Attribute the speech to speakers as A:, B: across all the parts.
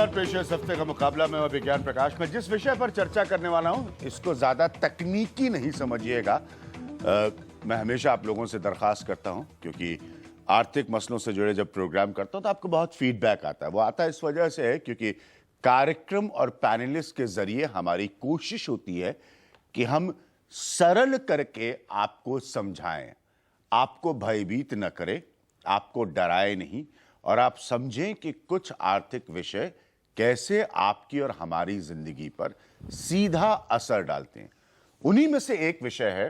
A: नमस्कार, पेश है इस हफ्ते का मुकाबला में और विज्ञान प्रकाश में। जिस विषय पर चर्चा करने वाला हूं इसको ज्यादा तकनीकी नहीं समझिएगा। मैं हमेशा आप लोगों से दरखास्त करता हूं, क्योंकि आर्थिक मसलों से जुड़े जब प्रोग्राम करता हूं तो आपको बहुत फीडबैक आता है। वो आता है इस वजह से है क्योंकि कार्यक्रम और पैनलिस्ट के जरिए हमारी कोशिश होती है कि हम सरल करके आपको समझाएं, आपको भयभीत न करें, आपको डराए नहीं, और आप समझें कि कुछ आर्थिक विषय कैसे आपकी और हमारी जिंदगी पर सीधा असर डालते हैं। उन्हीं में से एक विषय है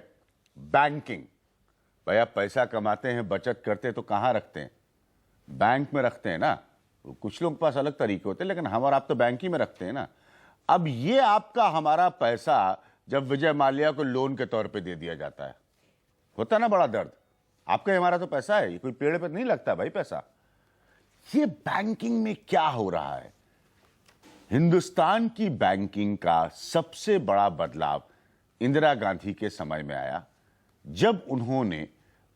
A: बैंकिंग। भैया, पैसा कमाते हैं, बचत करते हैं तो कहां रखते हैं? बैंक में रखते हैं ना। कुछ लोगों के पास अलग तरीके होते हैं, लेकिन हम और आप तो बैंक ही में रखते हैं ना। अब ये आपका हमारा पैसा जब विजय माल्या को लोन के तौर पे दे दिया जाता है, होता ना बड़ा दर्द। आपका हमारा तो पैसा है, ये कोई पेड़ पे नहीं लगता भाई पैसा। ये बैंकिंग में क्या हो रहा है? हिंदुस्तान की बैंकिंग का सबसे बड़ा बदलाव इंदिरा गांधी के समय में आया, जब उन्होंने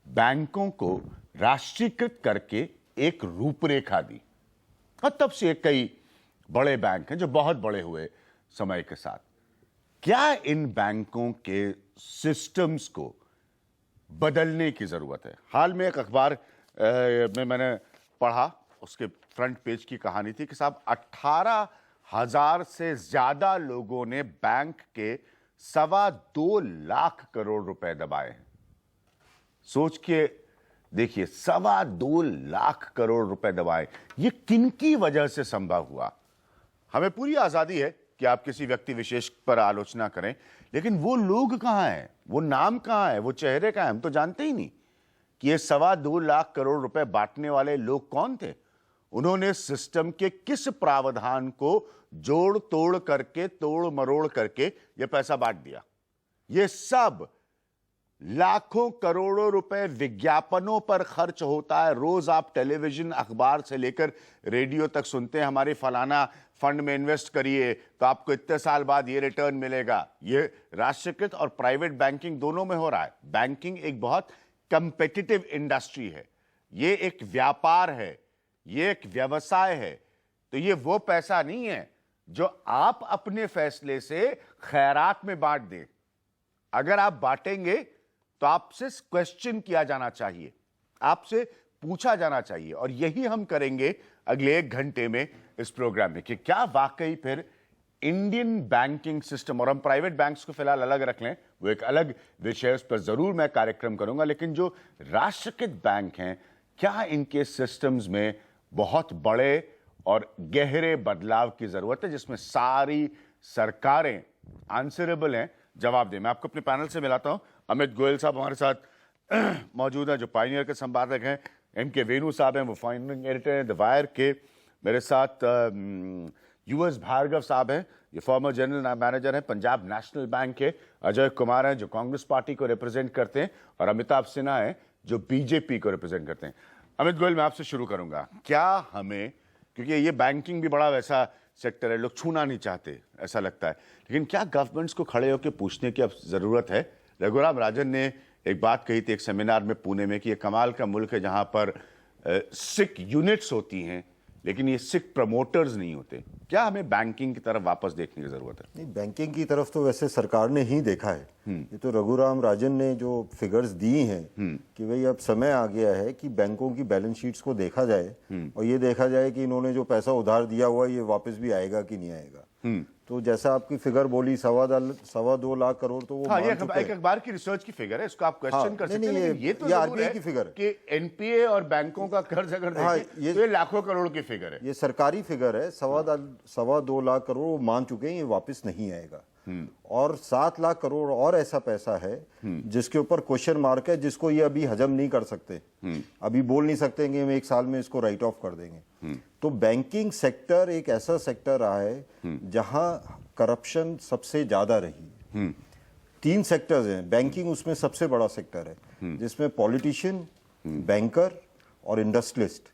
A: बैंकों को राष्ट्रीयकृत करके एक रूपरेखा दी। और तब से कई बड़े बैंक हैं जो बहुत बड़े हुए समय के साथ। क्या इन बैंकों के सिस्टम्स को बदलने की जरूरत है? हाल में एक अखबार में मैंने पढ़ा, उसके फ्रंट पेज की कहानी थी कि साहब 18,000 से ज्यादा लोगों ने बैंक के 2.25 लाख करोड़ रुपए दबाए हैं। सोच के देखिए, 2.25 लाख करोड़ रुपए दबाए। ये किनकी वजह से संभव हुआ? हमें पूरी आजादी है कि आप किसी व्यक्ति विशेष पर आलोचना करें, लेकिन वो लोग कहां हैं, वो नाम कहां है, वो चेहरे कहां हैं? हम तो जानते ही नहीं कि ये 2.25 लाख करोड़ रुपए बांटने वाले लोग कौन थे। उन्होंने सिस्टम के किस प्रावधान को जोड़ तोड़ करके, तोड़ मरोड़ करके ये पैसा बांट दिया? ये सब लाखों करोड़ों रुपए विज्ञापनों पर खर्च होता है। रोज आप टेलीविजन, अखबार से लेकर रेडियो तक सुनते हैं, हमारी फलाना फंड में इन्वेस्ट करिए तो आपको इतने साल बाद ये रिटर्न मिलेगा। ये राष्ट्रीयकृत और प्राइवेट बैंकिंग दोनों में हो रहा है। बैंकिंग एक बहुत कंपेटिटिव इंडस्ट्री है, ये एक व्यापार है, ये एक व्यवसाय है। तो ये वो पैसा नहीं है जो आप अपने फैसले से खैरात में बांट दें। अगर आप बांटेंगे तो आपसे क्वेश्चन किया जाना चाहिए, आपसे पूछा जाना चाहिए, और यही हम करेंगे अगले 1 घंटे में इस प्रोग्राम में कि क्या वाकई फिर इंडियन बैंकिंग सिस्टम, और हम प्राइवेट बैंक्स को फिलहाल अलग रख लें, वो एक अलग विषय, उस पर जरूर मैं कार्यक्रम करूंगा, लेकिन जो राष्ट्रीयकृत बैंक हैं, क्या इनके सिस्टम्स में बहुत बड़े और गहरे बदलाव की जरूरत है, जिसमें सारी सरकारें आंसरेबल हैं, जवाब दें। मैं आपको अपने पैनल से मिलाता हूं। अमित गोयल साहब हमारे साथ मौजूद हैं, जो पायनियर के संपादक हैं। M.K. वेणु साहब हैं, वो फाइनेंस एडिटर हैं द वायर के। मेरे साथ US भार्गव साहब हैं, ये फॉर्मर जनरल मैनेजर हैं पंजाब नेशनल बैंक के। अजय कुमार हैं, जो कांग्रेस पार्टी को रिप्रेजेंट करते हैं, और अमिताभ सिन्हा हैं, जो बीजेपी को रिप्रेजेंट करते हैं। अमित गोयल, मैं आपसे शुरू करूंगा। क्या हमें, क्योंकि ये बैंकिंग भी बड़ा वैसा सेक्टर है, लोग छूना नहीं चाहते ऐसा लगता है, लेकिन क्या गवर्नमेंट्स को खड़े होकर पूछने की अब जरूरत है? रघुराम राजन ने एक बात कही थी एक सेमिनार में पुणे में कि ये कमाल का मुल्क है जहां पर सिख यूनिट्स होती हैं, लेकिन ये सिख प्रमोटर्स नहीं होते। क्या हमें बैंकिंग की तरफ वापस देखने की जरूरत है?
B: नहीं, बैंकिंग की तरफ तो वैसे सरकार ने ही देखा है। ये तो रघुराम राजन ने जो फिगर्स दी हैं कि भाई अब समय आ गया है कि बैंकों की बैलेंस शीट्स को देखा जाए, और ये देखा जाए कि इन्होंने जो पैसा उधार दिया हुआ ये वापस भी आएगा कि नहीं आएगा। तो जैसा आपकी फिगर बोली 2.25 लाख करोड़, तो वो
A: हाँ, ये एक अखबार की रिसर्च की फिगर है, इसको आप क्वेश्चन कर सकते हैं। ये तो
B: RBI की फिगर
A: कि एनपीए और बैंकों का कर्ज अगर देखें तो ये लाखों करोड़ की फिगर है।
B: ये सरकारी फिगर है। 2.25 लाख करोड़ वो मान चुके हैं, ये वापस नहीं आएगा। और 7 लाख करोड़ और ऐसा पैसा है जिसके ऊपर क्वेश्चन मार्क है, जिसको ये अभी हजम नहीं कर सकते। अभी बोल नहीं सकते कि हम 1 साल में इसको राइट ऑफ कर देंगे। तो बैंकिंग सेक्टर एक ऐसा सेक्टर रहा है जहां करप्शन सबसे ज्यादा रही है। 3 सेक्टर्स हैं, बैंकिंग उसमें सबसे बड़ा सेक्टर है, जिसमें पॉलिटिशियन, बैंकर और इंडस्ट्रियलिस्ट,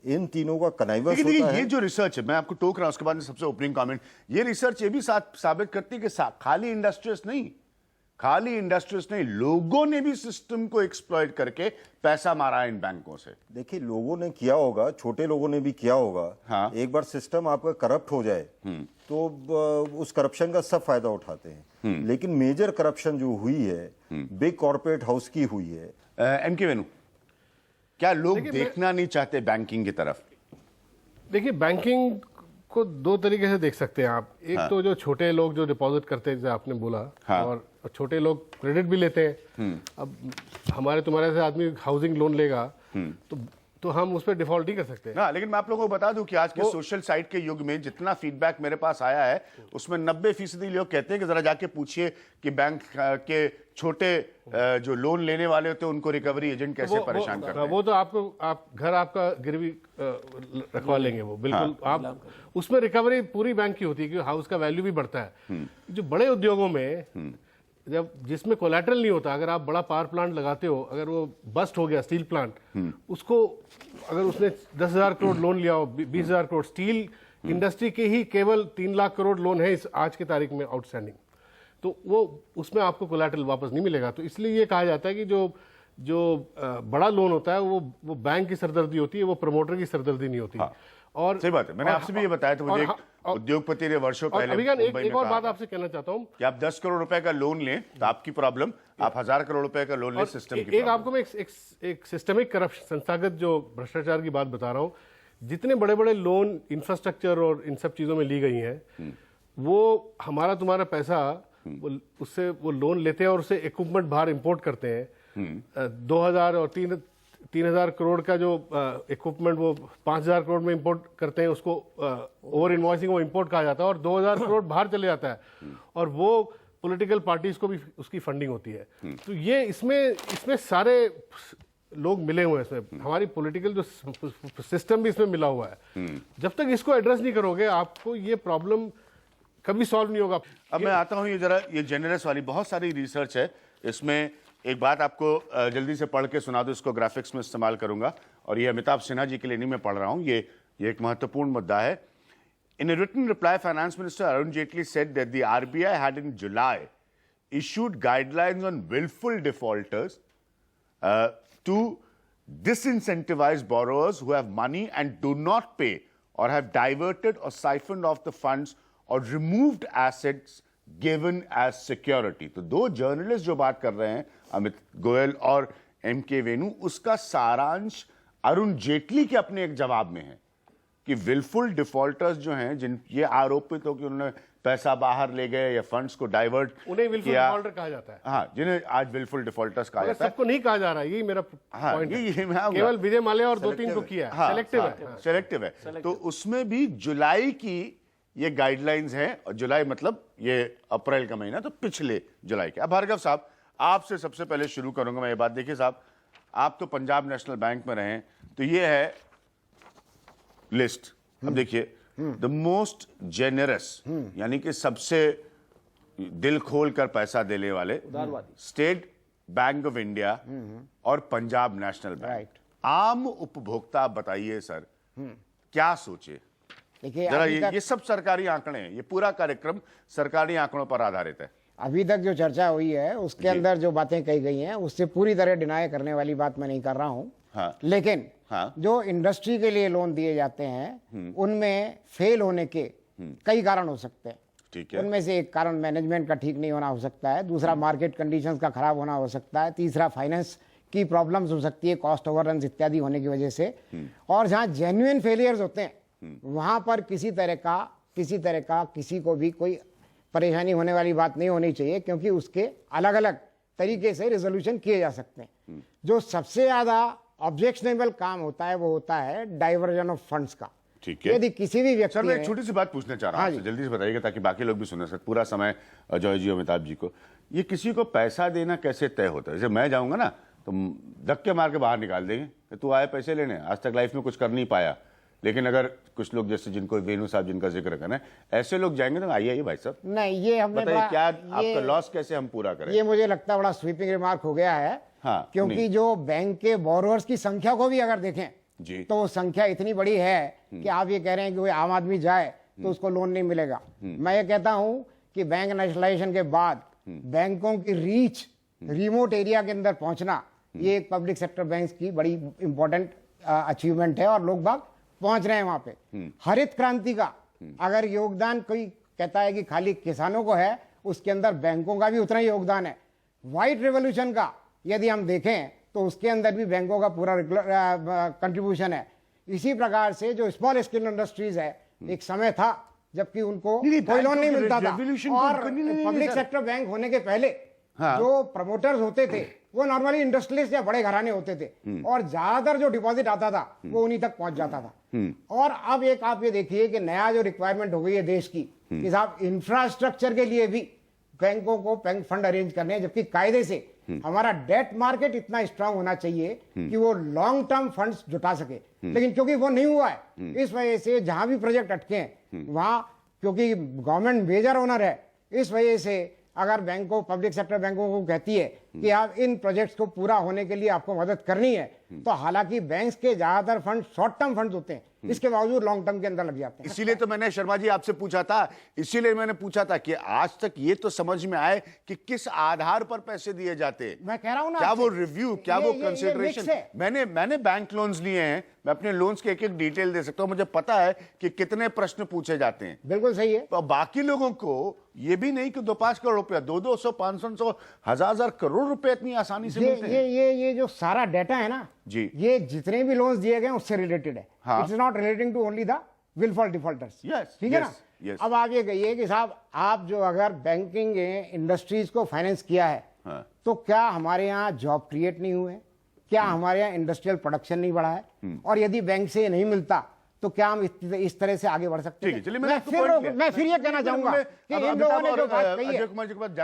B: इन तीनों का कनाइवर्स होता है।
A: ये जो रिसर्च है, मैं आपको टोक रहा हूं, उसके बाद में सबसे ओपनिंग कमेंट, ये रिसर्च ये भी साबित करती है कि खाली इंडस्ट्रियलिस्ट नहीं, खाली इंडस्ट्रीज नहीं, लोगों ने भी सिस्टम को एक्सप्लॉइट करके पैसा मारा है इन बैंकों से।
B: देखिए, लोगों ने किया होगा, छोटे लोगों ने भी किया होगा।
A: हाँ।
B: एक बार सिस्टम आपका करप्ट हो जाए तो उस करप्शन का सब फायदा उठाते हैं। लेकिन मेजर करप्शन जो हुई है बिग कॉर्पोरेट हाउस की हुई है।
A: एमके वेणु, क्या लोग देखना नहीं चाहते बैंकिंग की तरफ?
C: देखिए, बैंकिंग को दो तरीके से देख सकते हैं आप। एक तो जो छोटे लोग जो डिपॉजिट करते हैं, जैसे आपने बोला, और छोटे लोग क्रेडिट भी लेते हैं। अब हमारे तुम्हारे से आदमी हाउसिंग लोन लेगा तो हम उस पर डिफॉल्ट नहीं कर सकते
A: ना। लेकिन मैं आप लोगों को बता दूं कि आज के सोशल साइट के युग में जितना फीडबैक मेरे पास आया है उसमें 90% लोग कहते हैं कि जरा जाके पूछिए कि बैंक के छोटे जो लोन लेने वाले होते हैं उनको रिकवरी एजेंट कैसे परेशान करते हैं।
C: वो तो आप घर आपका गिरवी रखवा लेंगे, वो बिल्कुल। आप उसमें रिकवरी पूरी बैंक की होती है, क्योंकि हाउस का वैल्यू भी बढ़ता है। जो बड़े उद्योगों में जब जिसमें कोलैटरल नहीं होता, अगर आप बड़ा पावर प्लांट लगाते हो, अगर वो बस्ट हो गया स्टील प्लांट, उसको अगर उसने 10,000 करोड़ लोन लिया हो, 20,000 करोड़, स्टील इंडस्ट्री के ही केवल 3 लाख करोड़ लोन है इस आज की तारीख में आउटस्टैंडिंग, तो वो उसमें आपको कोलैटरल वापस नहीं मिलेगा। तो इसलिए ये कहा जाता है कि जो बड़ा लोन होता है वो बैंक की सरदर्दी होती है, वो प्रमोटर की सरदर्दी नहीं होती। और
A: सही बात है, मैंने आपसे भी ये बताया था, मुझे एक उद्योगपति ने वर्षों पहले
C: एक और बात आपसे कहना चाहता हूँ
A: कि आप 10 करोड़ रुपए का लोन लें तो आपकी प्रॉब्लम, आप 1,000 करोड़ रुपए का लोन लें सिस्टम की।
C: एक आपको मैं एक सिस्टमिक करप्शन, संस्थागत जो भ्रष्टाचार की बात बता रहा हूँ। जितने बड़े बड़े लोन इंफ्रास्ट्रक्चर और इन सब चीजों में ली गई हैं, वो हमारा तुम्हारा पैसा उससे वो लोन लेते हैं और उससे इक्विपमेंट बाहर इंपोर्ट करते हैं। 2,000 और 3,000 करोड़ का जो इक्विपमेंट वो 5,000 करोड़ में इंपोर्ट करते हैं, उसको ओवर इनवॉइसिंग वो इंपोर्ट कहा जाता है, और 2,000 करोड़ बाहर चले जाता है, और वो पॉलिटिकल पार्टीज को भी उसकी फंडिंग होती है। तो ये इसमें सारे लोग मिले हुए हैं, इसमें हमारी पॉलिटिकल जो सिस्टम भी इसमें मिला हुआ है। जब तक इसको एड्रेस नहीं करोगे, आपको ये प्रॉब्लम कभी सॉल्व नहीं होगा।
A: अब मैं आता हूं, ये जेनरस वाली बहुत सारी रिसर्च है, इसमें एक बात आपको जल्दी से पढ़ के सुना दो, इसको ग्राफिक्स में इस्तेमाल करूंगा, और ये अमिताभ सिन्हा जी के लिए नहीं मैं पढ़ रहा हूं, ये एक महत्वपूर्ण मुद्दा है। इन a written reply, Finance Minister Arun Jaitley said that the RBI had in July issued guidelines on willful defaulters to disincentivize borrowers who have money and do not pay or have diverted or siphoned off the funds or removed assets given as security। तो दो journalist जो बात कर रहे हैं, अमित गोयल और MK वेणु, उसका सारांश अरुण जेटली के अपने एक जवाब में है कि विलफुल डिफॉल्टर्स जो हैं, जिन ये आरोपित हो कि उन्होंने पैसा बाहर ले गए या फंड्स को डाइवर्ट,
C: उन्हें विलफुल डिफॉल्टर कहा जाता है।
A: हाँ, जिन्हें आज विलफुल डिफॉल्टर्स कहा जाता है।
C: सबको नहीं कहा जा रहा है, यही मेरा पॉइंट है। केवल विजय माल्या और 2-3 को किया है,
A: सिलेक्टिव है। तो उसमें भी जुलाई की ये गाइडलाइंस हैं, और जुलाई मतलब ये अप्रैल का महीना, तो पिछले जुलाई के। अब भार्गव साहब, आपसे सबसे पहले शुरू करूंगा मैं ये बात। देखिए साहब, आप तो पंजाब नेशनल बैंक में रहे, तो ये है लिस्ट। अब देखिए, द मोस्ट जेनरस, यानी कि सबसे दिल खोल कर पैसा देने वाले, स्टेट बैंक ऑफ इंडिया और पंजाब नेशनल बैंक। आम उपभोक्ता, आप बताइए सर, क्या सोचे?
D: देखिए,
A: जरा ये सब सरकारी आंकड़े हैं, ये पूरा कार्यक्रम सरकारी आंकड़ों पर आधारित है।
D: अभी तक जो चर्चा हुई है उसके अंदर जो बातें कही गई हैं उससे पूरी तरह डिनाई करने वाली बात मैं नहीं कर रहा हूं।
A: हाँ।
D: लेकिन
A: हाँ।
D: जो इंडस्ट्री के लिए लोन दिए जाते हैं उनमें फेल होने के कई कारण हो सकते हैं।
A: ठीक है।
D: उनमें से एक कारण मैनेजमेंट का ठीक नहीं होना हो सकता है, दूसरा मार्केट कंडीशंस का खराब होना हो सकता है, तीसरा फाइनेंस की प्रॉब्लम्स हो सकती है, कॉस्ट ओवररन्स इत्यादि होने की वजह से। और जहां जेन्युइन फेलियर्स होते हैं वहां पर किसी तरह का किसी को भी कोई परेशानी होने वाली बात नहीं होनी चाहिए, क्योंकि उसके अलग अलग तरीके से रिजोल्यूशन किए जा सकते हैं। जो सबसे ज्यादा ऑब्जेक्शनेबल काम होता है वो होता है डाइवर्जन ऑफ फंड्स का।
A: ठीक है।
D: यदि किसी भी व्यक्ति
A: सर, मैं एक छोटी सी बात पूछना चाह रहा हूँ, जल्दी से बताइएगा ताकि बाकी लोग भी सुने सर। पूरा समय जॉय जी, अमिताभ जी को, ये किसी को पैसा देना कैसे तय होता है? जैसे मैं जाऊंगा ना तो धक्के मार के बाहर निकाल देंगे कि तू आए पैसे लेने, आज तक लाइफ में कुछ कर नहीं पाया। लेकिन अगर कुछ लोग जैसे जिनको वेणु साहब जिनका जिक्र करना है, ऐसे लोग जाएंगे तो आइए भाई साहब,
D: नहीं, ये हमने
A: बताइए क्या आपका लॉस कैसे हम पूरा करें?
D: ये मुझे लगता है बड़ा स्वीपिंग रिमार्क हो गया है।
A: हाँ,
D: क्योंकि जो बैंक के बोरोअर्स की संख्या को भी अगर देखें
A: जी,
D: तो संख्या इतनी बड़ी है कि आप ये कह रहे हैं कि कोई आम आदमी जाए तो उसको लोन नहीं मिलेगा। मैं ये कहता हूं कि बैंक नेशनलाइजेशन के बाद बैंकों की रीच रिमोट एरिया के अंदर पहुंचना, ये एक पब्लिक सेक्टर बैंक की बड़ी इंपॉर्टेंट अचीवमेंट है और लोग बाग पहुंच रहे हैं वहां पे। हरित क्रांति का अगर योगदान कोई कहता है कि खाली किसानों को है, उसके अंदर बैंकों का भी उतना ही योगदान है। व्हाइट रेवोल्यूशन का यदि हम देखें तो उसके अंदर भी बैंकों का पूरा कंट्रीब्यूशन है। इसी प्रकार से जो स्मॉल स्केल इंडस्ट्रीज है, एक समय था जबकि उनको कोई लोन नहीं मिलता था, और पब्लिक सेक्टर बैंक होने के पहले जो प्रमोटर्स होते थे वो नॉर्मली इंडस्ट्रियलिस्ट या बड़े घराने होते थे, और ज्यादातर जो डिपॉजिट आता था वो उन्हीं तक पहुंच जाता था। और अब एक आप ये देखिए कि नया जो रिक्वायरमेंट हो गई है देश की कि साहब इंफ्रास्ट्रक्चर के लिए भी बैंकों को बैंक फंड अरेंज करने हैं, जबकि कायदे से हमारा डेट मार्केट इतना स्ट्रांग होना चाहिए कि वो लॉन्ग टर्म फंड्स जुटा सके, लेकिन क्योंकि वो नहीं हुआ है, इस वजह से जहां भी प्रोजेक्ट अटके हैं वहां, क्योंकि गवर्नमेंट मेजर ओनर है, इस वजह से अगर बैंकों पब्लिक सेक्टर बैंकों को कहती है कि आप इन प्रोजेक्ट्स को पूरा होने के लिए आपको मदद करनी है, तो हालांकि बैंक्स के ज्यादातर फंड शॉर्ट टर्म फंड्स होते हैं, इसके बावजूद लॉन्ग टर्म के अंदर लग जाते हैं।
A: इसीलिए तो मैंने शर्मा जी आपसे पूछा था, इसीलिए मैंने पूछा था कि आज तक ये तो समझ में आए कि किस आधार पर पैसे दिए जाते हैं।
D: मैं कह रहा हूं ना,
A: क्या वो रिव्यू, क्या वो
D: ये
A: कंसिडरेशन।
D: mix है।
A: मैंने बैंक लोन्स लिए हैं, मैं अपने लोन्स के एक एक डिटेल दे सकता हूं, मुझे पता है कि कितने प्रश्न पूछे जाते हैं।
D: बिल्कुल सही है।
A: तो बाकी लोगों को ये भी नहीं कि 2-5 करोड़ रुपया, 200, 500, 1000 करोड़ रुपए इतनी आसानी से मिलते हैं।
D: ये जो सारा डाटा है ना
A: जी,
D: ये जितने भी लोन्स दिए गए उससे रिलेटेड है।
A: हाँ।
D: It's not relating to only the wilful defaulters.
A: Yes,
D: ठीक है
A: yes,
D: ना।
A: yes.
D: अब आप ये कहिए कि साहब आप जो अगर बैंकिंग इंडस्ट्रीज को फाइनेंस किया है,
A: हाँ।
D: तो क्या हमारे यहाँ जॉब क्रिएट नहीं हुए, क्या हमारे यहाँ इंडस्ट्रियल प्रोडक्शन नहीं बढ़ा है, और यदि बैंक से नहीं मिलता तो क्या हम इस तरह से आगे बढ़ सकते हैं? मैं फिर ये कहना चाहूंगा कि इन लोगों ने जो बात कही है,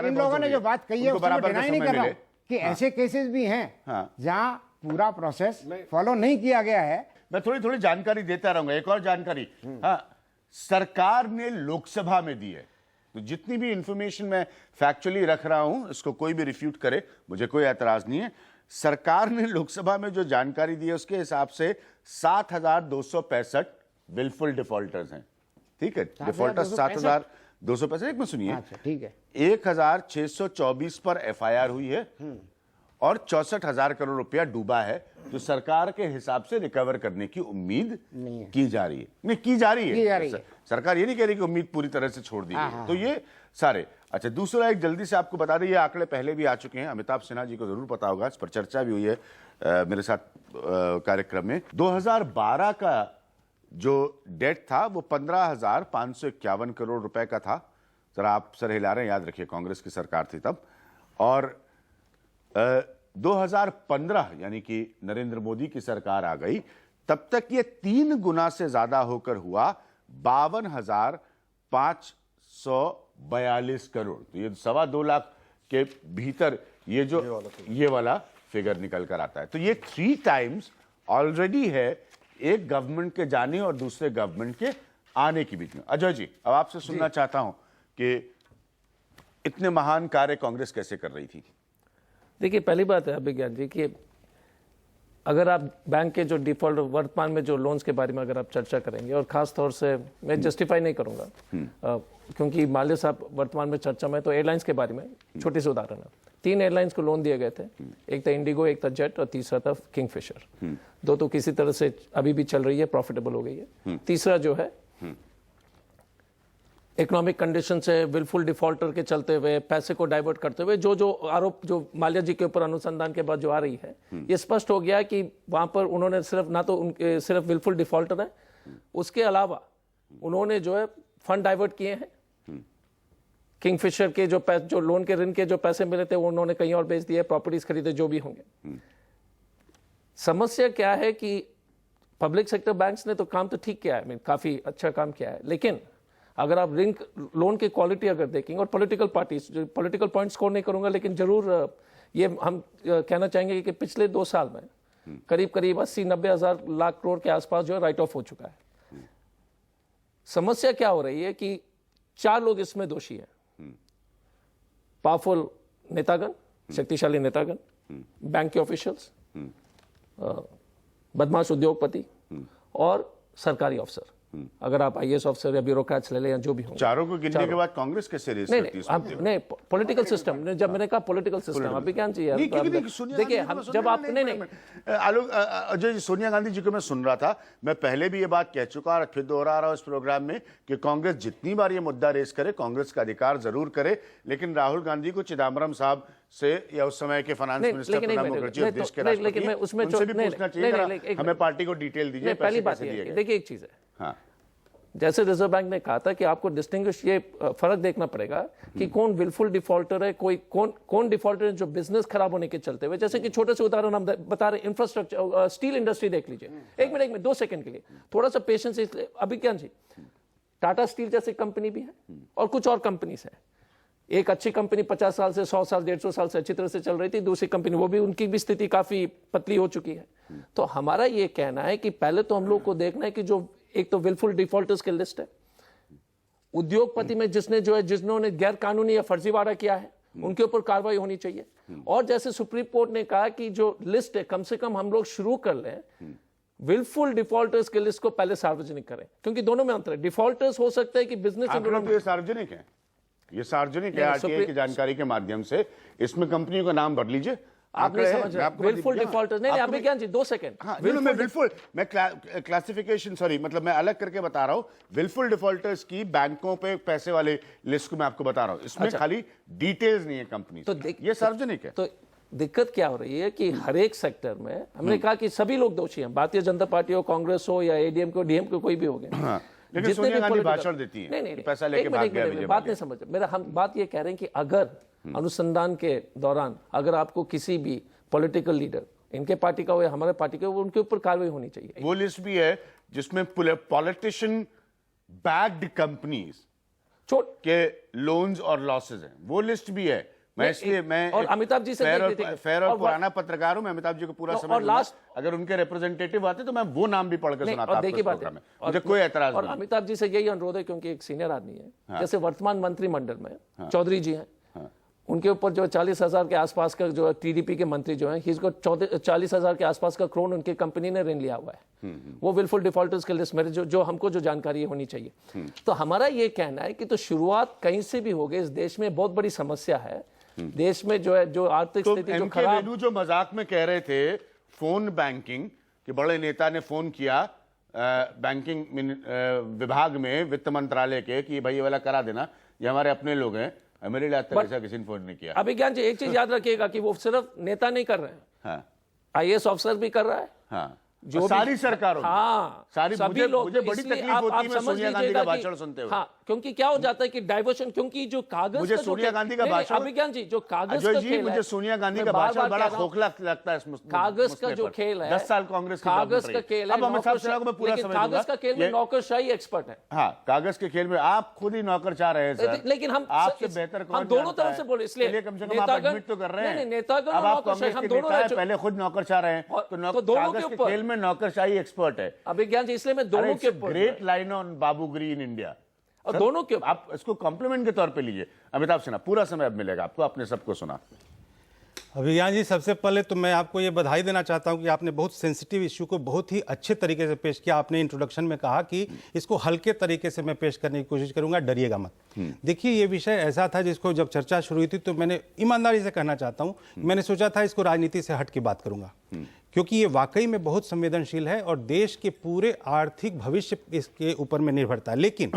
D: इन लोगों ने जो बात कही है उसको मैं डिनाई नहीं कर रहा हूं कि ऐसे केसेस भी हैं जहां पूरा प्रोसेस फॉलो नहीं किया गया है।
A: मैं थोड़ी जानकारी देता रहूंगा। एक और जानकारी, हाँ, सरकार ने लोकसभा में दी है, तो जितनी भी इंफॉर्मेशन मैं फैक्चुअली रख रहा हूं, इसको कोई भी रिफ्यूट करे मुझे कोई एतराज नहीं है। सरकार ने लोकसभा में जो जानकारी दी है उसके हिसाब से 7,265 विलफुल डिफॉल्टर्स हैं। ठीक है, डिफॉल्टर्स 7,265। एक में सुनिए,
D: ठीक है,
A: 1,624 पर एफआईआर हुई है और 64,000 करोड़ रुपया डूबा है, जो सरकार के हिसाब से रिकवर करने की उम्मीद की जा रही है। नहीं, की जा रही है। सरकार ये नहीं कह रही कि उम्मीद पूरी तरह से छोड़ दी गई। तो ये सारे। अच्छा, दूसरा एक जल्दी से आपको बता दें, ये आंकड़े पहले भी आ चुके हैं, अमिताभ सिन्हा जी को जरूर पता होगा, इस पर चर्चा भी हुई है मेरे साथ कार्यक्रम में। 2012 का जो डेट था वो 15,551 करोड़ रुपए का था। जरा आप सर हिला रहे हैं, याद रखिए कांग्रेस की सरकार थी तब। और 2015 यानी कि नरेंद्र मोदी की सरकार आ गई, तब तक ये 3 गुना से ज्यादा होकर हुआ 52,542 करोड़। तो ये 2.25 लाख के भीतर ये वाला फिगर निकल कर आता है। तो ये 3 टाइम्स ऑलरेडी है एक गवर्नमेंट के जाने और दूसरे गवर्नमेंट के आने के बीच में। अजय जी, अब आपसे सुनना चाहता हूं कि इतने महान कार्य कांग्रेस कैसे कर रही थी?
E: देखिए, पहली बात है अभिज्ञान जी कि अगर आप बैंक के जो डिफॉल्ट वर्तमान में जो लोन्स के बारे में अगर आप चर्चा करेंगे, और खास तौर से मैं जस्टिफाई नहीं करूंगा क्योंकि माल्या साहब वर्तमान में चर्चा में, तो एयरलाइंस के बारे में छोटे से उदाहरण है। 3 एयरलाइंस को लोन दिए गए थे, एक था इंडिगो, एक था जेट और तीसरा था किंगफिशर। 2 तो किसी तरह से अभी भी चल रही है, प्रॉफिटेबल हो गई है। तीसरा जो है इकोनॉमिक कंडीशन से विलफुल डिफॉल्टर के चलते हुए पैसे को डाइवर्ट करते हुए जो आरोप जो माल्या जी के ऊपर अनुसंधान के बाद जो आ रही है, ये स्पष्ट हो गया कि वहां पर उन्होंने सिर्फ ना तो उनके सिर्फ विलफुल डिफॉल्टर है, उसके अलावा उन्होंने जो है फंड डाइवर्ट किए हैं। किंगफिशर के जो लोन के ऋण के जो पैसे मिले थे वो उन्होंने कहीं और बेच दिए, प्रॉपर्टीज खरीदे, जो भी होंगे। समस्या क्या है कि पब्लिक सेक्टर बैंक्स ने तो काम तो ठीक किया है, काफी अच्छा काम किया है, लेकिन अगर आप लोन की क्वालिटी अगर देखेंगे, और पॉलिटिकल पार्टीज, जो पॉलिटिकल पॉइंट स्कोर नहीं करूंगा, लेकिन जरूर ये हम कहना चाहेंगे कि पिछले 2 साल में करीब 80-90 हजार लाख करोड़ के आसपास जो है राइट ऑफ हो चुका है। समस्या क्या हो रही है कि 4 लोग इसमें दोषी हैं। पावरफुल नेतागण, शक्तिशाली नेतागण, बैंक के ऑफिशियल्स, बदमाश उद्योगपति और सरकारी अफसर। अगर आप आईएएस ऑफिसर या ब्यूरोक्रेट्स ले लें या जो भी होंगे,
A: चारों को गिनने के बाद कांग्रेस कैसे रेस करती है इस मुद्दे में?
E: नहीं, पॉलिटिकल सिस्टम, जब मैंने कहा पॉलिटिकल सिस्टम, अभी क्या चाहिए
A: नहीं, क्योंकि सोनिया
E: देखिए,
A: गांधी
E: हम
A: को मैं
E: जब
A: सुन
E: आप
A: रहा
E: नहीं
A: आलोक अजय जी, सोनिया गांधी जी को मैं सुन रहा था, मैं पहले भी ये बात कह चुका और फिर दोहरा रहा हूं इस प्रोग्राम में कि कांग्रेस जितनी बार ये मुद्दा रेस करे, कांग्रेस का अधिकार जरूर करे, लेकिन राहुल गांधी को चिदम्बरम साहब से या उस समय के फाइनेंस मिनिस्टर प्रणब मुखर्जी और देश के राष्ट्रपति उनसे भी पूछना चाहिए, हमें पार्टी को डिटेल दीजिए,
E: पहली बात ये है, देखिए एक चीज है,
A: हाँ,
E: जैसे रिजर्व बैंक ने कहा था कि आपको डिस्टिंग्विश ये फर्क देखना पड़ेगा कि कौन विलफुल डिफॉल्टर है, कोई कौन डिफॉल्टर है जो बिजनेस खराब होने के चलते हुए, जैसे कि छोटे से उदाहरण हम बता रहे, इंफ्रास्ट्रक्चर, स्टील इंडस्ट्री देख लीजिए, एक मिनट 2 सेकंड के लिए थोड़ा सा पेशेंस, इसलिए अभी क्या जी, टाटा स्टील जैसी कंपनी भी है और कुछ और कंपनीज है। एक अच्छी कंपनी 50 साल से 100 साल 150 साल से अच्छी तरह से चल रही थी, दूसरी कंपनी वो भी, उनकी भी स्थिति काफी पतली हो चुकी है। तो हमारा ये कहना है कि पहले तो हम लोग को देखना है कि जो एक तो विलफुल डिफॉल्टर्स की लिस्ट है, उद्योगपति में जिन्होंने गैर कानूनी या फर्जीवाड़ा किया है उनके ऊपर कार्रवाई होनी चाहिए, और जैसे सुप्रीम कोर्ट ने कहा कि जो लिस्ट है कम से कम हम लोग शुरू कर लें, विलफुल डिफॉल्टर्स की लिस्ट को पहले सार्वजनिक करें, क्योंकि दोनों में अंतर है। डिफॉल्टर्स हो सकता है कि बिजनेस
A: ये सार्वजनिक है, ये सार्वजनिक है, आरटीआई की जानकारी के माध्यम से इसमें कंपनियों का नाम भर लीजिए,
E: आप नहीं समझ रहे, विलफुल डिफॉल्टर्स नहीं, अभी क्या जी 2 सेकंड,
A: मैं क्लासिफिकेशन, सॉरी, मतलब मैं अलग करके बता रहा हूं, विलफुल डिफॉल्टर्स की बैंकों पे पैसे वाले लिस्ट को मैं आपको बता रहा हूं, इसमें खाली डिटेल्स नहीं है कंपनी, तो ये सार्वजनिक है।
E: तो दिक्कत क्या हो रही है कि हर एक सेक्टर में हमने कहा कि सभी लोग दोषी हैं, भारतीय जनता पार्टी हो, कांग्रेस हो या एडीएम को, डीएम को, कोई भी हो गए,
A: लेकिन सोनिया गांधी भाषण देती है, नहीं, पैसा लेके भाग गया विजय,
E: बात नहीं समझ, मेरा हम बात ये कह रहे हैं कि अगर अनुसंधान के दौरान अगर आपको किसी भी पॉलिटिकल लीडर, इनके पार्टी का हो या हमारे पार्टी का हो, उनके ऊपर कार्रवाई होनी चाहिए।
A: वो लिस्ट भी है जिसमें पॉलिटिशियन बैक्ड कंपनीज के लोन्स और लॉसेज हैं, वो लिस्ट भी है। मैं इसलिए मैं
E: और अमिताभ जी से
A: फेयर और पुराना पत्रकार हूं, मैं अमिताभ जी को पूरा समय
E: लास्ट,
A: अगर उनके रिप्रेजेंटेटिव आते तो मैं वो नाम भी पढ़ के सुनाता आपको, मुझे कोई एतराज नहीं।
E: और अमिताभ जी से यही अनुरोध है, क्योंकि एक सीनियर आदमी है, जैसे वर्तमान मंत्रिमंडल में चौधरी जी हैं, उनके ऊपर जो 40,000 के आसपास का जो टीडीपी के मंत्री जो हैं, इसको 40,000 के आसपास का करोड़ उनकी कंपनी ने ऋण लिया हुआ है, वो विलफुल डिफॉल्टर्स के लिस्ट में जो हमको जो जानकारी होनी चाहिए। तो हमारा ये कहना है कि तो शुरुआत कहीं से भी हो गई, इस देश में बहुत बड़ी समस्या है, देश में जो आर्थिक स्थिति जो खराब,
A: जो मजाक में कह रहे थे फोन बैंकिंग के बड़े नेता ने फोन किया बैंकिंग विभाग में, वित्त मंत्रालय के, कि भाई ये वाला करा देना, ये हमारे अपने लोग हैं, मेरे लिए ऐसा किसी ने फोन नहीं किया।
E: अभी ज्ञान जी एक चीज याद रखिएगा कि वो सिर्फ नेता नहीं कर रहे हैं,
A: हाँ,
E: आईएएस ऑफिसर भी कर रहा है,
A: हाँ,
E: जो
A: सारी सरकारों,
E: हाँ,
A: सारी,
E: सभी लोग,
A: मुझे बड़ी तकलीफ होती है सोनिया गांधी का भाषण सुनते हुए,
E: हाँ, क्योंकि क्या हो जाता है कि डाइवर्शन, क्योंकि जो कागज,
A: मुझे सोनिया गांधी का भाषण,
E: अभिज्ञान जी, जो कागज का खेल है,
A: मुझे सोनिया गांधी का भाषण बड़ा खोखला लगता है।
E: कागज का जो खेल है,
A: 10 साल कांग्रेस
E: कागज का खेल है, कागज का खेल में नौकरशाही एक्सपर्ट है,
A: हाँ, कागज के खेल में आप खुद ही नौकर चाह रहे हैं सर,
E: लेकिन हम
A: आपसे बेहतर कौन,
E: हम दोनों तरफ से बोले, इसलिए
A: कम से कम आप एडमिट तो कर रहे हैं,
E: नेतागण
A: अब आप कांग्रेस के नेता हैं, पहले खुद नौकर चाह रहे हैं, तो कागज के खेल में नौकरशाही एक्सपर्ट है।
E: अभिज्ञान जी, इसलिए मैं दोनों के ऊपर,
A: ग्रेट लाइन ऑन बाबूगिरी इन इंडिया,
E: और दोनों के
A: आप इसको कॉम्प्लीमेंट के तौर पे लीजिए। अमिताभ सिन्हा, पूरा समय अब मिलेगा आपको, आपने सबको सुना।
F: अभिज्ञान जी, सबसे पहले तो मैं आपको ये बधाई देना चाहता हूं कि आपने बहुत सेंसिटिव इश्यू को बहुत ही अच्छे तरीके से पेश किया। आपने इंट्रोडक्शन में कहा कि इसको हल्के तरीके से मैं पेश करने की कोशिश करूंगा, डरिएगा मत। देखिए, ये विषय ऐसा था जिसको जब चर्चा शुरू हुई थी तो मैंने ईमानदारी से कहना चाहता हूं, मैंने सोचा था इसको राजनीति से हट के बात करूंगा, क्योंकि ये वाकई में बहुत संवेदनशील है और देश के पूरे आर्थिक भविष्य इसके ऊपर में निर्भरता है। लेकिन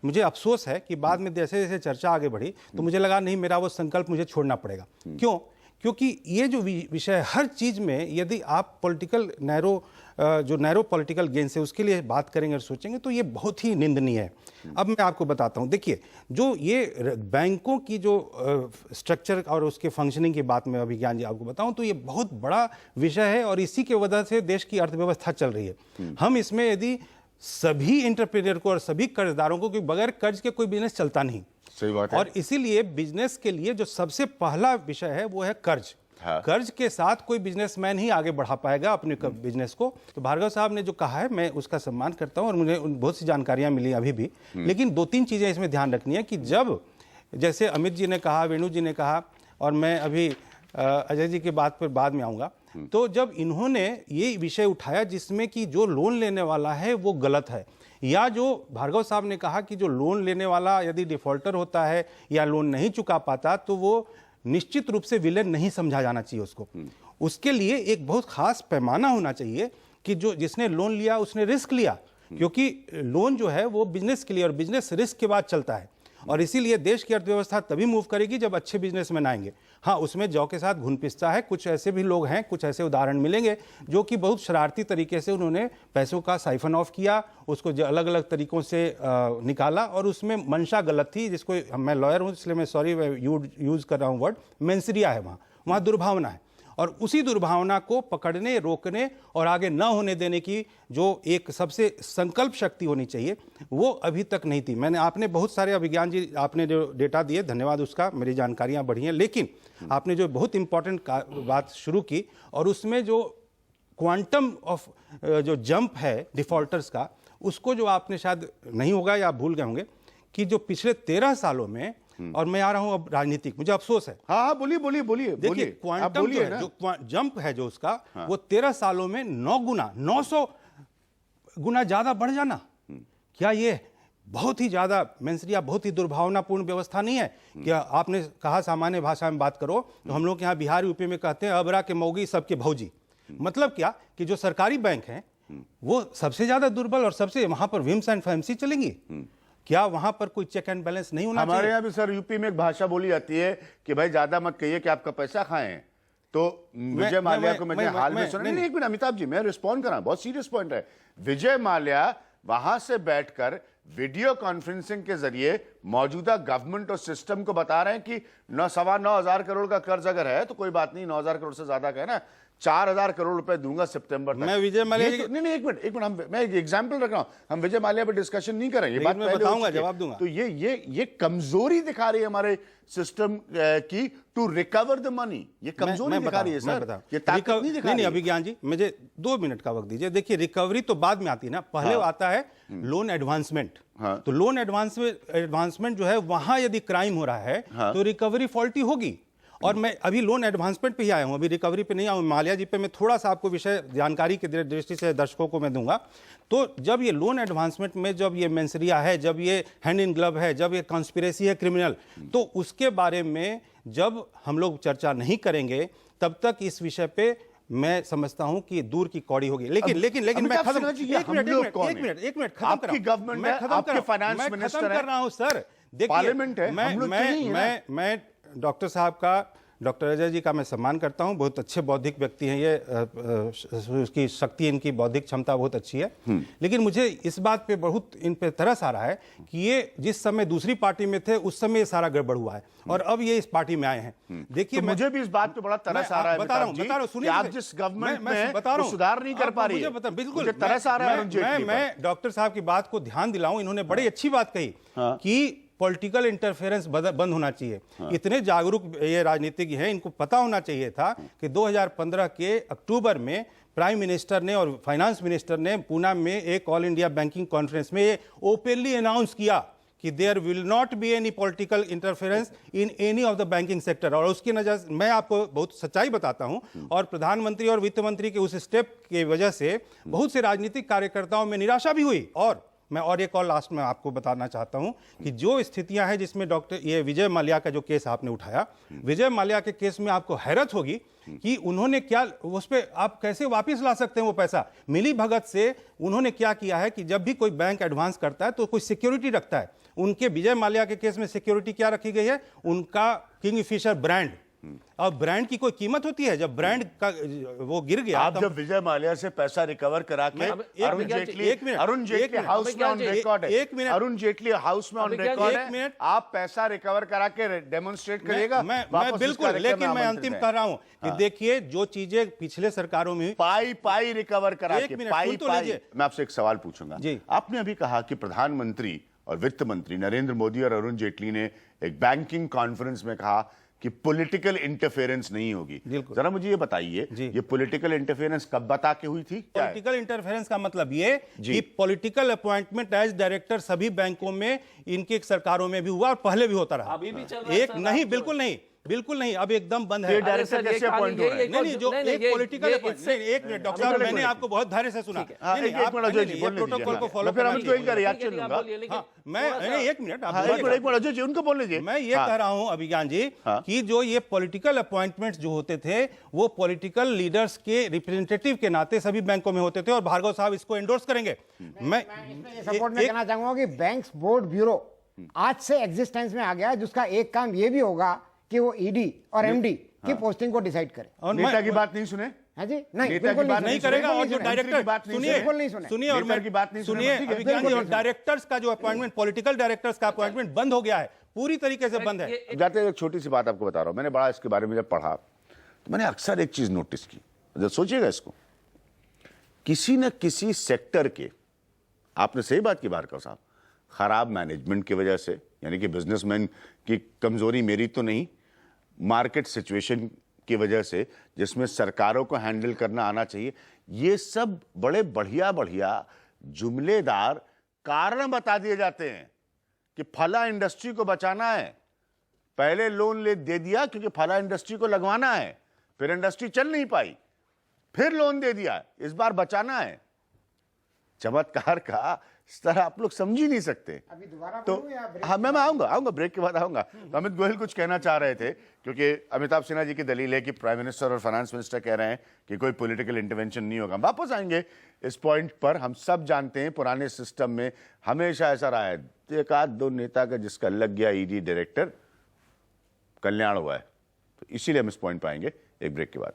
F: मुझे अफसोस है कि बाद में जैसे जैसे चर्चा आगे बढ़ी तो मुझे लगा नहीं, मेरा वो संकल्प मुझे छोड़ना पड़ेगा। क्यों? क्योंकि ये जो विषय हर चीज़ में यदि आप पॉलिटिकल नैरो पॉलिटिकल गेन से उसके लिए बात करेंगे और सोचेंगे तो ये बहुत ही निंदनीय है। अब मैं आपको बताता हूँ, देखिए, जो ये बैंकों की जो स्ट्रक्चर और उसके फंक्शनिंग की बात मैं अभिज्ञान जी आपको बताऊं तो ये बहुत बड़ा विषय है और इसी की वजह से देश की अर्थव्यवस्था चल रही है। हम इसमें यदि सभी एंटरप्रेन्योर को और सभी कर्जदारों को, बगैर कर्ज के कोई बिजनेस चलता नहीं,
A: सही बात है,
F: और इसीलिए बिजनेस के लिए जो सबसे पहला विषय है वो है कर्ज। हाँ। कर्ज के साथ कोई बिजनेसमैन ही आगे बढ़ा पाएगा अपने बिजनेस को। तो भार्गव साहब ने जो कहा है मैं उसका सम्मान करता हूं और मुझे बहुत सी जानकारियां मिली अभी भी, लेकिन 2-3 चीजें इसमें ध्यान रखनी है कि जब, जैसे अमित जी ने कहा, वेणु जी ने कहा, और मैं अभी अजय जी की बात पर बाद में आऊंगा, तो जब इन्होंने ये विषय उठाया जिसमें कि जो लोन लेने वाला है वो गलत है, या जो भार्गव साहब ने कहा कि जो लोन लेने वाला यदि डिफॉल्टर होता है या लोन नहीं चुका पाता तो वो निश्चित रूप से विलेन नहीं समझा जाना चाहिए उसको। उसके लिए एक बहुत खास पैमाना होना चाहिए कि जो जिसने लोन लिया उसने रिस्क लिया, क्योंकि लोन जो है वो बिजनेस के लिए और बिजनेस रिस्क के बाद चलता है, और इसीलिए देश की अर्थव्यवस्था तभी मूव करेगी जब अच्छे बिजनेसमैन आएंगे। हाँ, उसमें जौ के साथ घुन पिसता है, कुछ ऐसे भी लोग हैं, कुछ ऐसे उदाहरण मिलेंगे जो कि बहुत शरारती तरीके से उन्होंने पैसों का साइफन ऑफ किया, उसको अलग अलग तरीकों से निकाला, और उसमें मंशा गलत थी, जिसको मैं लॉयर हूँ इसलिए मैं सॉरी यूज कर रहा हूँ वर्ड, मेंसरिया है, वहाँ दुर्भावना है, और उसी दुर्भावना को पकड़ने, रोकने और आगे न होने देने की जो एक सबसे संकल्प शक्ति होनी चाहिए वो अभी तक नहीं थी। आपने बहुत सारे अभिज्ञान जी आपने जो डेटा दिए, धन्यवाद उसका, मेरी जानकारियां बढ़ी हैं, लेकिन आपने जो बहुत इंपॉर्टेंट बात शुरू की और उसमें जो क्वांटम ऑफ जो जंप है डिफॉल्टर्स का, उसको जो आपने शायद नहीं होगा या भूल गए होंगे कि जो पिछले 13 सालों में, और मैं आ रहा हूं अब राजनीतिक, मुझे अफसोस है।
A: हाँ, बोलिए
F: देखिए क्वांटम जो है, जो जंप है जो उसका, वो 13 सालों में 900 गुना ज्यादा बढ़ जाना, क्या ये बहुत ही ज्यादा मेंसरिया, बहुत ही दुर्भावनापूर्ण व्यवस्था नहीं है? क्या आपने कहा सामान्य भाषा में बात करो तो हम लोग यहाँ बिहार यूपी में कहते हैं अबरा के मौगी सबके भौजी। मतलब क्या कि जो सरकारी बैंक हैं वो सबसे ज्यादा दुर्बल, और सबसे वहां पर विम्स एंड फैंसी चलेंगी। क्या वहां पर कोई चेक एंड बैलेंस नहीं होना चाहिए?
A: हमारे यहाँ भी सर यूपी में एक भाषा बोली जाती है कि भाई ज्यादा मत कहिए कि आपका पैसा खाएं। तो विजय माल्या को मैंने हाल में सुना, नहीं एक मिनट अमिताभ जी, मैं रिस्पॉन्ड कर रहा हूं, बहुत सीरियस पॉइंट है। विजय माल्या वहां से बैठकर वीडियो कॉन्फ्रेंसिंग के जरिए मौजूदा गवर्नमेंट और सिस्टम को बता रहे हैं कि 9,900 करोड़ का कर्ज अगर है तो कोई बात नहीं, 9,000 करोड़ से ज्यादा का है ना, 4,000 करोड़ रुपए दूंगा सितंबर तक।
F: मैं विजय माल्या
A: नहीं एक मिनट मैं एक एग्जांपल रख रहा हूं, हम विजय माल्या पर डिस्कशन नहीं करें, ये बात
F: मैं बताऊंगा, जवाब दूंगा।
A: तो ये कमजोरी दिखा रही है हमारे सिस्टम की टू रिकवर द मनी, ये कमजोरी दिखा रही है सर, ये ताकत नहीं दिखा रही है।
F: अभिज्ञान जी मुझे 2 मिनट का वक्त दीजिए। देखिए रिकवरी तो बाद में आती है ना, पहले आता है लोन एडवांसमेंट। तो लोन एडवांसमेंट जो है वहां यदि क्राइम हो रहा है तो रिकवरी फॉल्टी होगी। और मैं अभी लोन एडवांसमेंट पे ही आया हूं, अभी रिकवरी पे नहीं आया हूं। माल्या जी पे मैं थोड़ा सा आपको विषय जानकारी की दृष्टि से दर्शकों को मैं दूंगा। तो जब ये लोन एडवांसमेंट में जब ये मेंसरिया है, जब ये हैंड इन ग्लव है, जब ये कॉन्स्पिरेसी है क्रिमिनल, तो उसके बारे में जब हम लोग चर्चा नहीं करेंगे तब तक इस विषय पे मैं समझता हूं कि दूर की कौड़ी होगी। लेकिन मैं खत्म, एक मिनट खत्म
A: आपकी गवर्नमेंट है, आपके फाइनेंस मिनिस्टर
F: कर रहा हूं सर। देखिए
A: पार्लियामेंट है,
F: मैं डॉक्टर साहब का, डॉक्टर अजय जी का मैं सम्मान करता हूं, बहुत अच्छे बौद्धिक व्यक्ति हैं ये, उसकी शक्ति, इनकी बौद्धिक क्षमता बहुत अच्छी है। लेकिन मुझे इस बात पे बहुत इन पे तरस आ रहा है कि ये जिस समय दूसरी पार्टी में थे उस समय ये सारा गड़बड़ हुआ है और अब ये इस पार्टी में आए हैं। देखिए
A: तो मुझे भी इस बात पे बड़ा तरस आ रहा है,
F: बता रहा हूं, सुनिए,
A: आप जिस गवर्नमेंट में सुधार नहीं कर पा रही है,
F: बिल्कुल
A: तरस आ रहा है।
F: मैं डॉक्टर साहब की बात को ध्यान दिलाऊं, इन्होंने बड़ी अच्छी बात कही कि पॉलिटिकल इंटरफेरेंस बंद होना चाहिए। इतने जागरूक ये राजनीतिज्ञ हैं, इनको पता होना चाहिए था कि 2015 के अक्टूबर में प्राइम मिनिस्टर ने और फाइनेंस मिनिस्टर ने पूना में एक ऑल इंडिया बैंकिंग कॉन्फ्रेंस में ये ओपनली अनाउंस किया कि there will not be any political interference in any of the banking sector. और उसकी नजर मैं आपको बहुत सच्चाई बताता हूं, और प्रधानमंत्री और वित्त मंत्री के उस स्टेप की वजह से बहुत से राजनीतिक कार्यकर्ताओं में निराशा भी हुई। और मैं और एक और लास्ट में आपको बताना चाहता हूं कि जो स्थितियां हैं जिसमें डॉक्टर ये विजय माल्या का जो केस आपने उठाया, विजय माल्या के केस में आपको हैरत होगी कि उन्होंने क्या, उस पर आप कैसे वापस ला सकते हैं वो पैसा। मिली भगत से उन्होंने क्या किया है कि जब भी कोई बैंक एडवांस करता है तो कोई सिक्योरिटी रखता है। उनके विजय माल्या के केस में सिक्योरिटी क्या रखी गई है? उनका किंगफिशर ब्रांड। अब ब्रांड की कोई कीमत होती है? जब ब्रांड का वो गिर गया,
A: आप जब विजय माल्या से पैसा रिकवर करा के अरुण जेटली हाउस में ऑन रिकॉर्ड है, अरुण जेटली हाउस में ऑन रिकॉर्ड है, आप पैसा रिकवर करा के डेमोन्स्ट्रेट करिएगा।
F: मैं बिल्कुल, लेकिन मैं अंतिम कर रहा हूं कि देखिए जो चीजें पिछले सरकारों में
A: पाई रिकवर करा के पाई। मैं आपसे एक सवाल पूछूंगा। आपने अभी कहा कि प्रधानमंत्री और वित्त मंत्री नरेंद्र मोदी और अरुण जेटली ने एक बैंकिंग कॉन्फ्रेंस में कहा कि पॉलिटिकल इंटरफेरेंस नहीं होगी। जरा मुझे ये बताइए, ये पॉलिटिकल इंटरफेरेंस कब बता के हुई थी?
F: पॉलिटिकल इंटरफेरेंस का मतलब ये कि पॉलिटिकल अपॉइंटमेंट एज डायरेक्टर सभी बैंकों में, इनकी सरकारों में भी हुआ और पहले भी होता रहा।
E: अभी भी चल रहा है
F: एक नहीं, बिल्कुल नहीं। बिल्कुल नहीं, अब एकदम बंद है।
A: ये डायरेक्टर कैसे अपॉइंट हो रहे हैं?
F: नहीं, जो एक पॉलिटिकल एक मिनट डॉक्टर साहब, मैंने आपको बहुत धैर्य से सुना।
A: एक मिनट अजय जी,
F: प्रोटोकॉल को फॉलो
A: फिर हम इनको इनका रिएक्शन
E: ठीक है,
A: लूंगा।
E: आप बोलिए, लेकिन
F: मैं नहीं, एक मिनट
A: एक मिनट अजय जी, उनको बोलने दीजिए।
F: मैं ये कह रहा हूं अभिज्ञान जी कि जो ये पॉलिटिकल अपॉइंटमेंट्स जो होते थे वो पॉलिटिकल लीडर्स के रिप्रेजेंटेटिव के नाते सभी बैंकों में होते थे, और भार्गव साहब इसको एंडोर्स करेंगे। मैं
D: सपोर्ट में कहना चाहूंगा कि बैंक्स बोर्ड ब्यूरो आज से एग्जिस्टेंस में आ गया है, जिसका एक काम ये भी होगा कि वो ईडी और एमडी की पोस्टिंग को डिसाइड करे।
F: और
A: नेता की बात नहीं सुने,
D: हाँ जी, नहीं
A: नेता
D: बिल्कुल
A: की बात
F: नहीं
D: सुने,
F: करेगा। और
D: बिल्कुल
F: जो
D: नहीं सुने।
F: डायरेक्टर
A: बात नहीं
F: सुनिए,
A: सुने,
D: बिल्कुल नहीं सुने।
F: सुनिए, और
A: नेता
F: मैं
A: की बात नहीं सुने,
F: सुनिए
A: ठीक है,
F: अभिज्ञान जी,
D: बिल्कुल
F: और
D: नहीं
F: डायरेक्टर्स का जो अपॉइंटमेंट, पॉलिटिकल डायरेक्टर्स का अपॉइंटमेंट बंद हो गया है, पूरी तरीके से बंद है।
A: जाते एक छोटी सी बात आपको बता रहा हूं, मैंने बड़ा इसके बारे में जब पढ़ा तो मैंने अक्सर एक चीज नोटिस की, जब सोचिएगा इसको, किसी न किसी सेक्टर के, आपने सही बात की भार्गव साहब, खराब मैनेजमेंट की वजह से, यानी कि बिजनेसमैन की कमजोरी मेरी तो नहीं, मार्केट सिचुएशन की वजह से, जिसमें सरकारों को हैंडल करना आना चाहिए, ये सब बड़े बढ़िया बढ़िया जुमलेदार कारण बता दिए जाते हैं कि फला इंडस्ट्री को बचाना है, पहले लोन दे दिया क्योंकि फला इंडस्ट्री को लगवाना है, फिर इंडस्ट्री चल नहीं पाई, फिर लोन दे दिया, इस बार बचाना है। चमत्कार का स्तर आप लोग समझ ही नहीं सकते।
D: अभी दोबारा
A: तो
D: बोलूं या ब्रेक
A: हाँ, मैं आऊंगा ब्रेक के बाद आऊंगा। तो अमित गोयल कुछ कहना चाह रहे थे, क्योंकि अमिताभ सिन्हा जी की दलील है कि प्राइम मिनिस्टर और फाइनेंस मिनिस्टर कह रहे हैं कि कोई पॉलिटिकल इंटरवेंशन नहीं होगा। वापस आएंगे इस पॉइंट पर। हम सब जानते हैं पुराने सिस्टम में हमेशा ऐसा रहा है, एक आध दो नेता का जिसका लग गया ईडी डायरेक्टर, कल्याण हुआ है। तो इसीलिए हम इस पॉइंट पर आएंगे एक ब्रेक के बाद।